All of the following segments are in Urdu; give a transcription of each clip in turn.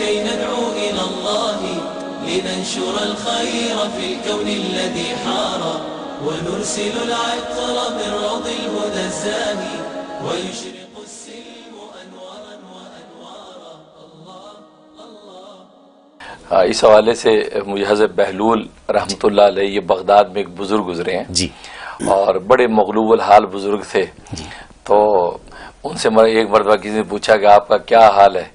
كي ندعو إلى الله لننشر الخير في الكون الذي حار ونرسل العطر من روض الهدى الزاهي ويشرق السلم أنوارا وأنوارا. الله الله. اس حوالے سے مجھے حضرت بہلول رحمۃ اللہ علیہ یہ بغداد میں ایک بزرگ گزرے ہیں جی، اور بڑے مغلوب الحال بزرگ تھے. تو ان سے ایک مرتبہ کسی نے پوچھا کہ آپ کا کیا حال ہے؟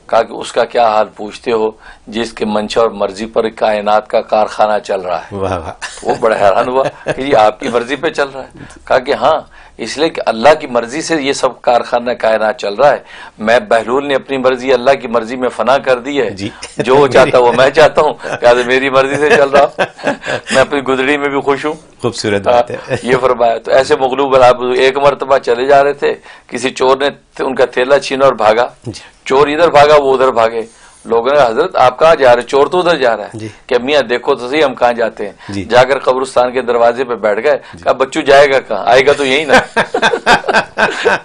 کہا کہ اس کا کیا حال پوچھتے ہو جس کے منشا اور مرضی پر کائنات کا کارخانہ چل رہا ہے. واہ واہ. وہ بڑا حیران ہوا کہ یہ آپ کی مرضی پہ چل رہا ہے. کہا کہ ہاں، اس لیے کہ اللہ کی مرضی سے یہ سب کارخانہ کائنات چل رہا ہے. میں بہلول نے اپنی مرضی اللہ کی مرضی میں فنا کر دی ہے. جو وہ چاہتا وہ میں چاہتا ہوں، کہ میری مرضی سے چل رہا. میں اپنی گزری میں بھی خوش ہوں. خوبصورت بات ہے. یہ فرمایا. تو ایسے مغلوب ایک مرتبہ چلے جا رہے تھے، کسی چور نے ان کا تھیلا چھینا اور بھاگا. چور ادھر بھاگا، وہ ادھر بھاگے. لوگوں نے حضرت آپ کہاں جا رہے؟ چور تو ادھر جا رہا ہے. کہ میاں دیکھو تو صحیح ہم کہاں جاتے ہیں. جا کر قبرستان کے دروازے پہ بیٹھ گئے. کہا بچو جائے گا کہاں؟ آئے گا تو یہی نا.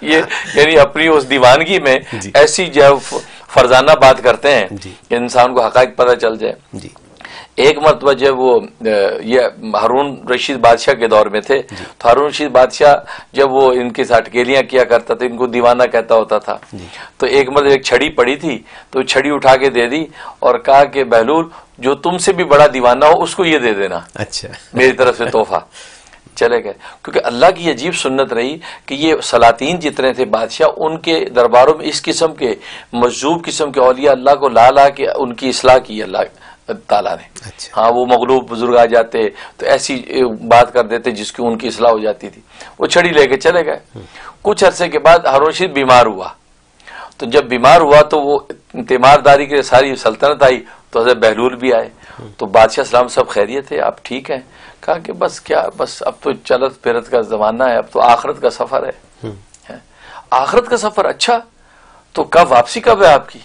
یہ یعنی اپنی اس دیوانگی میں ایسی جو فرزانہ بات کرتے ہیں کہ انسان کو حقائق پتہ چل جائے. ایک مرتبہ جب وہ یہ ہارون رشید بادشاہ کے دور میں تھے، تو ہارون رشید بادشاہ جب وہ ان کے ساتھ اٹکیلیاں کیا کرتا تھا، ان کو دیوانہ کہتا ہوتا تھا. تو ایک مرتبہ ایک چھڑی پڑی تھی، تو چھڑی اٹھا کے دے دی اور کہا کہ بہلول جو تم سے بھی بڑا دیوانہ ہو اس کو یہ دے دینا، اچھا میری طرف سے تحفہ. چلے گئے. کیونکہ اللہ کی عجیب سنت رہی کہ یہ سلاطین جتنے تھے بادشاہ، ان کے درباروں میں اس قسم کے مجذوب قسم کے اولیاء اللہ کو لا لا کے ان کی اصلاح کی اللہ تعالیٰ نے. ہاں، وہ مغلوب بزرگ آ جاتے تو ایسی بات کر دیتے جس کی ان کی اصلاح ہو جاتی تھی. وہ چھڑی لے کے چلے گئے. کچھ عرصے کے بعد ہارون رشید بیمار ہوا. تو جب بیمار ہوا تو وہ تیمارداری کے ساری سلطنت آئی، تو حضرت بہلول بھی آئے. تو بادشاہ سلام سب خیریت ہے، آپ ٹھیک ہیں؟ کہا کہ بس کیا، بس اب تو چلت پھرت کا زمانہ ہے، اب تو آخرت کا سفر ہے. آخرت کا سفر؟ اچھا، تو کب واپسی کب ہے آپ کی؟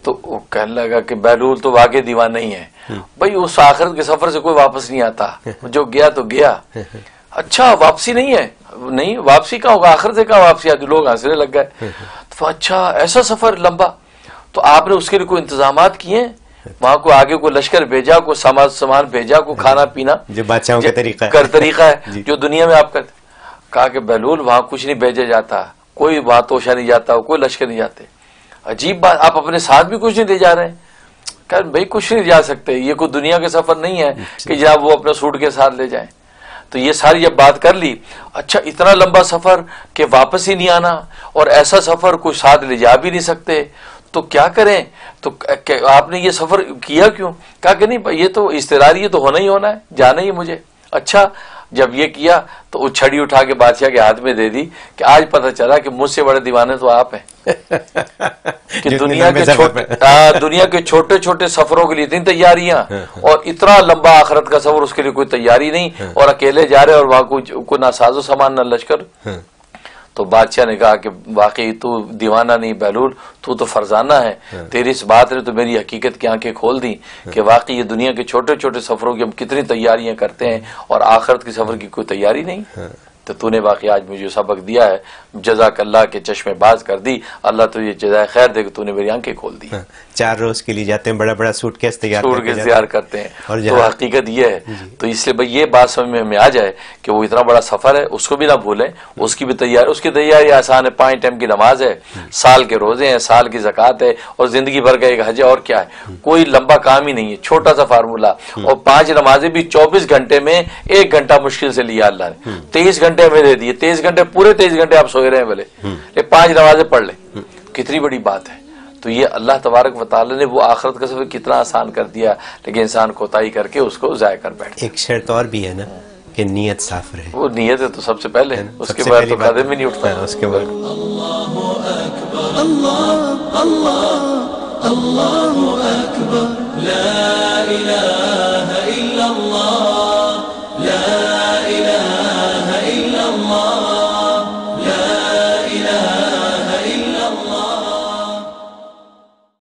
تو وہ کہنے لگا کہ بہلول تو واقعی دیوان نہیں ہے بھائی، اس آخرت کے سفر سے کوئی واپس نہیں آتا، جو گیا تو گیا. اچھا، واپسی نہیں ہے؟ نہیں، واپسی کہاں ہوگا، آخرت سے کہاں واپسی آتی. لوگ ہنسنے لگ گئے. تو اچھا، ایسا سفر لمبا، تو آپ نے اس کے لیے کوئی انتظامات کیے ہیں؟ وہاں کو آگے کوئی لشکر بھیجا، کوئی سامان بھیجا، کوئی کھانا پینا جو بادشاہوں کا طریقہ ہے جو دنیا میں آپ کرتے؟ کہا کہ بہلول وہاں کچھ نہیں بھیجا جاتا، کوئی وہاں توشہ نہیں جاتا، کوئی لشکر نہیں جاتے. عجیب بات، آپ اپنے ساتھ بھی کچھ نہیں لے جا رہے ہیں؟ کہ بھائی کچھ نہیں جا سکتے، یہ کوئی دنیا کے سفر نہیں ہے کہ جناب وہ اپنے سوٹ کے ساتھ لے جائیں. تو یہ ساری جب بات کر لی، اچھا اتنا لمبا سفر کہ واپس ہی نہیں آنا، اور ایسا سفر کوئی ساتھ لے جا بھی نہیں سکتے، تو کیا کریں؟ تو آپ نے یہ سفر کیا کیوں؟ کہا کہ نہیں یہ تو اضطراری، یہ تو ہونا ہی ہونا ہے، جانا ہی مجھے. اچھا، جب یہ کیا تو وہ چھڑی اٹھا کے بادشاہ کے ہاتھ میں دے دی کہ آج پتہ چلا کہ مجھ سے بڑے دیوانے تو آپ ہیں. کہ دنیا کے چھوٹے چھوٹے سفروں کے لیے اتنی تیاریاں، اور اتنا لمبا آخرت کا سفر، اس کے لیے کوئی تیاری نہیں، اور اکیلے جا رہے اور وہاں کوئی نہ ساز و سامان نہ لشکر. تو بادشاہ نے کہا کہ واقعی تو دیوانہ نہیں بہلول، تو فرزانہ ہے. تیری اس بات نے تو میری حقیقت کی آنکھیں کھول دی کہ واقعی یہ دنیا کے چھوٹے چھوٹے سفروں کی ہم کتنی تیاریاں کرتے ہیں، اور آخرت کے سفر کی کوئی تیاری نہیں. تو نے واقعی آج مجھے سبق دیا ہے، جزاک اللہ کے چشمے باز کر دی. اللہ تو یہ جزائے خیر دے کہ تو نے میری آنکھیں کھول دی. 4 روز کے لیے جاتے ہیں، بڑا بڑا سوٹ کیس تیار کرتے ہیں. تو حقیقت یہ ہے. تو اس لیے بھائی یہ بات سمجھ میں ہمیں آ جائے کہ وہ اتنا بڑا سفر ہے، اس کو بھی نہ بھولیں. اس کی بھی تیاری، اس کی تیاری آسان ہے. 5 ٹائم کی نماز ہے، سال کے روزے ہیں، سال کی زکوٰۃ ہے، اور زندگی بھر کا ایک حج ہے. اور کیا ہے؟ کوئی لمبا کام ہی نہیں ہے، چھوٹا سا فارمولہ. اور 5 نمازیں بھی 24 گھنٹے میں 1 گھنٹہ مشکل سے لیا اللہ نے. 23 گھنٹے ہمیں دے دیے. 23 گھنٹے پورے 23 گھنٹے آپ سوئے رہے ہیں بھلے، یہ 5 نمازیں پڑھ لیں. کتنی بڑی بات ہے. تو یہ اللہ تبارک و تعالی نے وہ آخرت کا سفر کتنا آسان کر دیا، لیکن انسان کوتاہی کر کے اس کو ضائع کر بیٹھتا. ایک شرط اور بھی ہے نا کہ نیت صاف رہے. وہ نیت ہے تو سب سے پہلے، اس کے بعد تو قدم ہی نہیں اٹھتا. اس کے بعد اللہ اکبر، اللہ اللہ اللہ اکبر، لا الہ